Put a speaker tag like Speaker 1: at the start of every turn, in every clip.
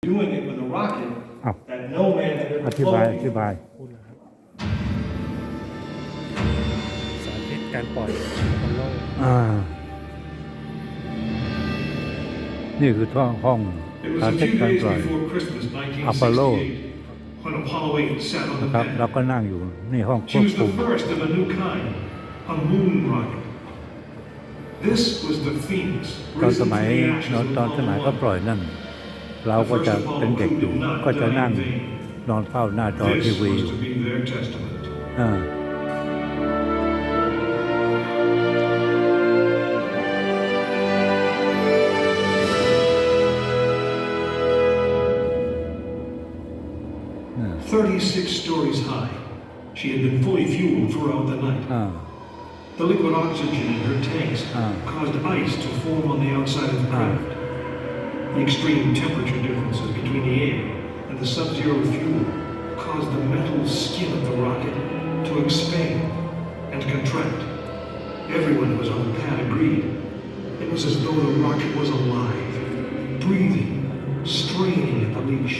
Speaker 1: doing it with a rocket
Speaker 2: อ้าว
Speaker 1: that no man had
Speaker 2: อ
Speaker 1: ever
Speaker 2: ธิบาย
Speaker 1: flown
Speaker 2: อธิบาย
Speaker 3: พูดแล้วครับสาธิตการปล่อยบอลโลก
Speaker 2: นี่คือห้อง
Speaker 1: It was
Speaker 2: สา
Speaker 1: a
Speaker 2: ธิต
Speaker 1: few
Speaker 2: การ
Speaker 1: days
Speaker 2: ปล่อย
Speaker 1: before Christmas
Speaker 2: อัปโล
Speaker 1: 1968 when Apollo 8 sat on
Speaker 2: นะ
Speaker 1: the
Speaker 2: ครับเรา
Speaker 1: pad.
Speaker 2: ก็นั่งอยู่นี่ห้องคว
Speaker 1: She
Speaker 2: บ
Speaker 1: was
Speaker 2: คุม
Speaker 1: the first of a new kind, a moon rocket. This was the Phoenix,
Speaker 2: ตอน
Speaker 1: risen
Speaker 2: ส
Speaker 1: from
Speaker 2: มัย
Speaker 1: the ashes of
Speaker 2: ตอนสมัย
Speaker 1: Apollo
Speaker 2: ก็ปล่อย
Speaker 1: 1.
Speaker 2: นั่น เราก็จะเป็นเด็กอยู่ ก็จะนั่งนอนเฝ้าหน้าจอที
Speaker 1: This
Speaker 2: วี
Speaker 1: was to be their testament.
Speaker 2: อ่า
Speaker 1: 36 stories high, she had been fully fueled throughout the night.
Speaker 2: อ่า
Speaker 1: The liquid oxygen in her tanks caused ice to form on the outside of the craft. The extreme temperature differences between the air and the sub-zero fuel caused the metal skin of the rocket to expand and contract. Everyone who was on the pad agreed. It was as though the rocket was alive, breathing, straining at the leash.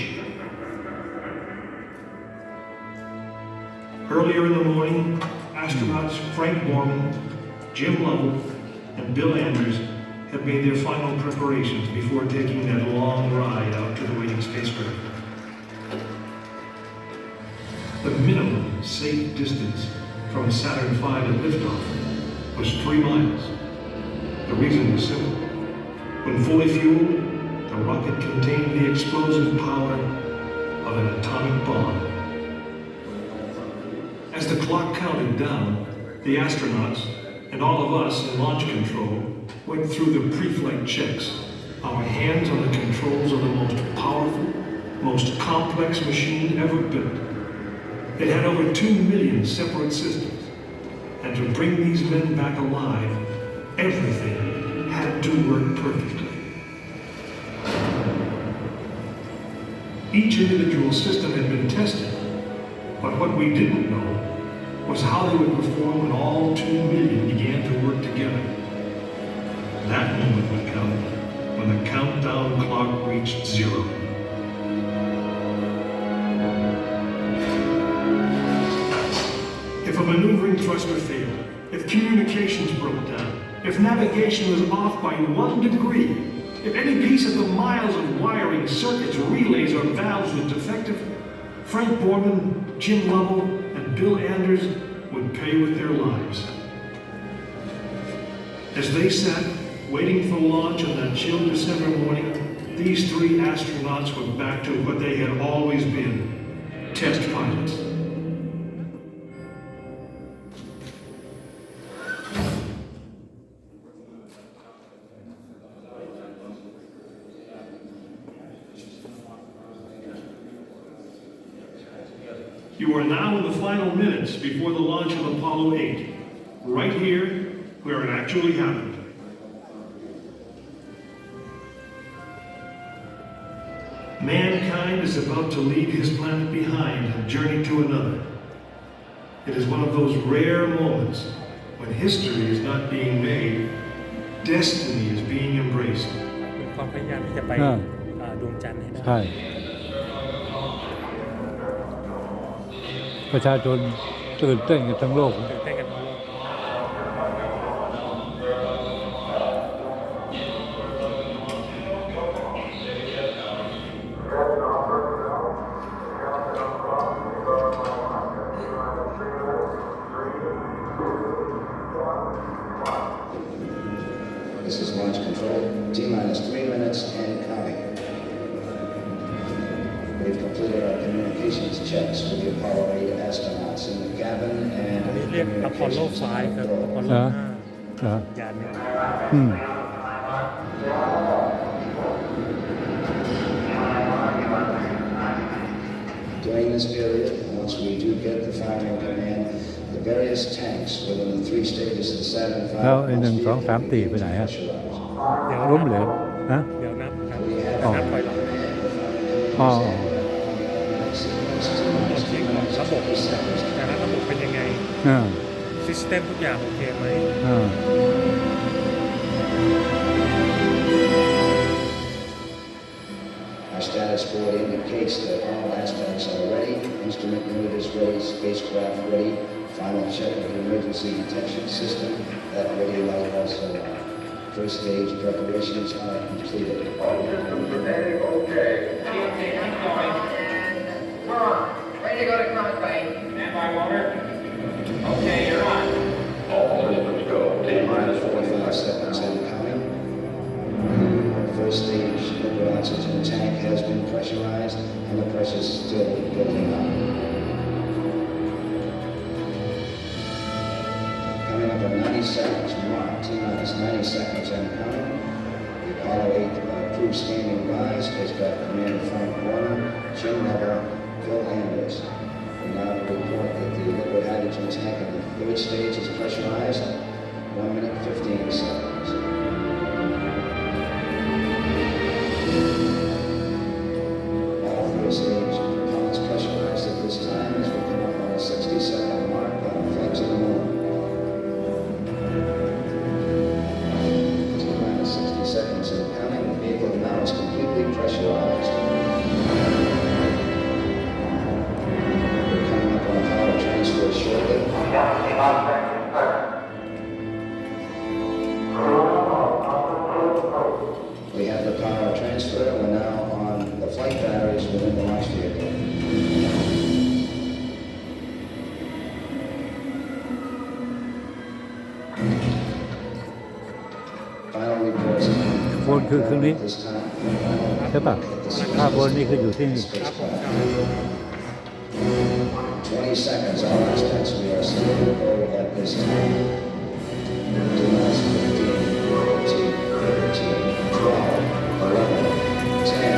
Speaker 1: Earlier in the morning, astronauts Frank Borman, Jim Lovell, and Bill Anders had made their final preparations before taking that long ride out to the waiting spacecraft. The minimum safe distance from Saturn V to liftoff was 3 miles. The reason was simple. When fully fueled, the rocket contained the explosive power of an atomic bomb. As the clock counted down, the astronauts and all of us in launch control went through the pre-flight checks, our hands on the controls of the most powerful, most complex machine ever built. It had over 2 million separate systems, and to bring these men back alive, everything had to work perfectly. Each individual system had been tested, but what we didn't know was how they would perform when all 2 million began to work together. That moment would come when the countdown clock reached 0. If a maneuvering thruster failed, if communications broke down, if navigation was off by 1 degree, if any piece of the miles of wiring, circuits, relays, or valves was defective, Frank Borman, Jim Lovell, and Bill Anders would pay with their lives. As they sat, waiting for launch on that chill December morning, these 3 astronauts were back to what they had always been, test pilots. You are now in the final minutes before the launch of Apollo 8, right here where it actually happened. Mankind is about to leave his planet behind and journey to another. It is one of those rare moments when history is not being made, destiny is being embraced.
Speaker 3: มีความพยายามที่จะไปดวงจันทร์ให้ได้
Speaker 2: ใช่ ประชาชนตื่นเต้นกันทั้งโลก
Speaker 3: ตื่นเต้นกันทั้งโลก
Speaker 4: This is launch control. T-minus 3 minutes and counting. We've completed our communications checks with the Apollo 8 astronauts in the cabin
Speaker 3: อันนี้
Speaker 4: and
Speaker 3: เรียกอพอลโล
Speaker 4: communications
Speaker 3: 5 ครับ
Speaker 4: control.
Speaker 3: อพอลโล
Speaker 2: เหรอ
Speaker 3: 5
Speaker 2: เหรอ
Speaker 3: ยานเนี่ย
Speaker 2: อืม
Speaker 4: During this period, once we do get the firing command, the various tanks within the 3 stages of the Saturn V
Speaker 2: แล้วไอ้
Speaker 4: must
Speaker 2: 1
Speaker 4: be
Speaker 2: 2 3 4 ไปไหนฮะ
Speaker 4: pressurized.
Speaker 3: เดี๋ยว
Speaker 2: ล้มเหลวฮะ
Speaker 3: เดี๋ยวนับครับ
Speaker 4: We have
Speaker 2: อ๋อ
Speaker 3: นับถอยหลัง
Speaker 2: อ๋อ
Speaker 4: sequence
Speaker 3: เราเช็คก่อนระบบ
Speaker 4: T-minus 2 seconds.
Speaker 3: แต่ละระบบเป็นยังไง
Speaker 2: อ่า
Speaker 3: ซิสเต็มทุกอย่างโอเคไหม
Speaker 2: อ่า
Speaker 4: Our status dashboard indicates that all aspects are ready. Instrument unit is ready, spacecraft ready. Final check of the emergency detection system. That ready light also on. First stage preparations are completed.
Speaker 5: All systems ready, okay.
Speaker 6: Okay, I'm going. We're on. Ready to go to Comet Bay. Stand by, Walter. Okay, you're on.
Speaker 5: All systems go.
Speaker 4: T-minus 45 seconds incoming. First stage liquid oxygen tank has been pressurized and the pressure is still building up. Coming up in 90 seconds, mark T-minus 90 seconds incoming. The Apollo 8 crew standing by, spacecraft commander Frank Warner, Jim Lever, Phil Anders. We now report that the liquid hydrogen tank in the third stage is pressurized. 1 minute 15 seconds. All third stage propellants pressurized at this time as we come up on the 60-second mark on flight to the moon. T-minus 60 seconds incoming. The vehicle now is completely pressurized. We're coming up on power transfer shortly. We have the power transfer. We're now on the flight batteries within the launch vehicle. Final reports.
Speaker 2: บนคือเครื่องนี้
Speaker 4: This time,
Speaker 2: ใช่ป่ะภาพบนนี่คืออยู่ที่นี่
Speaker 4: 20 seconds. All aspects we are still to go at this time. 15, 14, 13, 12, 11, 10.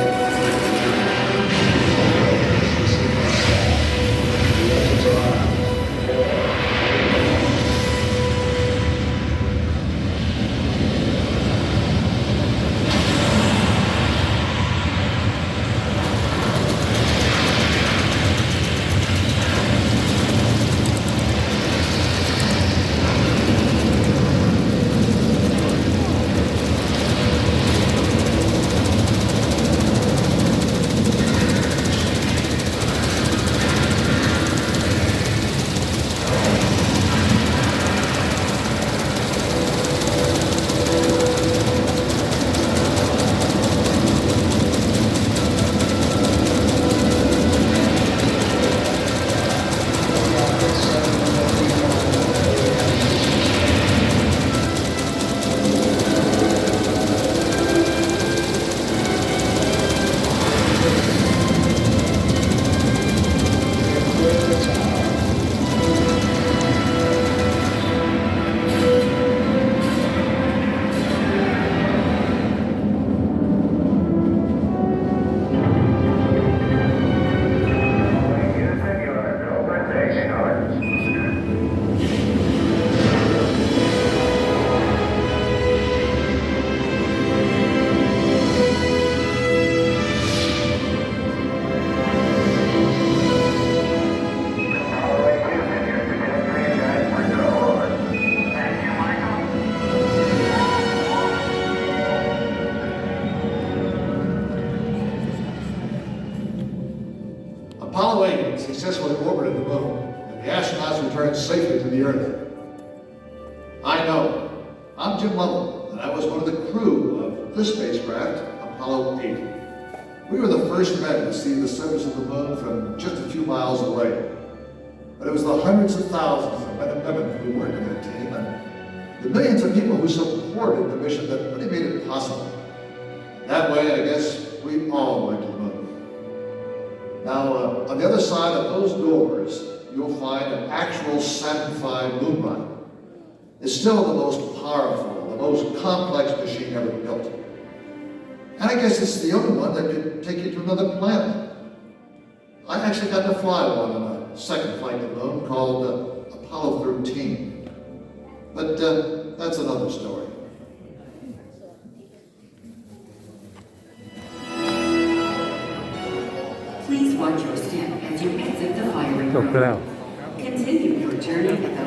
Speaker 4: The engines are on.
Speaker 7: Apollo 8 successfully orbited the moon, and the astronauts returned safely to the Earth. I know. I'm Jim Lovell, and I was one of the crew of this spacecraft, Apollo 8. We were the first men to see the surface of the moon from just a few miles away. But it was the hundreds of thousands of men and women who worked in that team, and the millions of people who supported the mission that really made it possible. That way, I guess, we all went to the moon. Now, on the other side of those doors, you'll find an actual Saturn V moon rocket. It's still the most powerful, the most complex machine ever built. And I guess it's the only one that could take you to another planet. I actually got to fly one on a second flight to the moon called Apollo 13. But that's another story.
Speaker 8: Please watch your step as you exit the firing
Speaker 2: จบไปแล้ว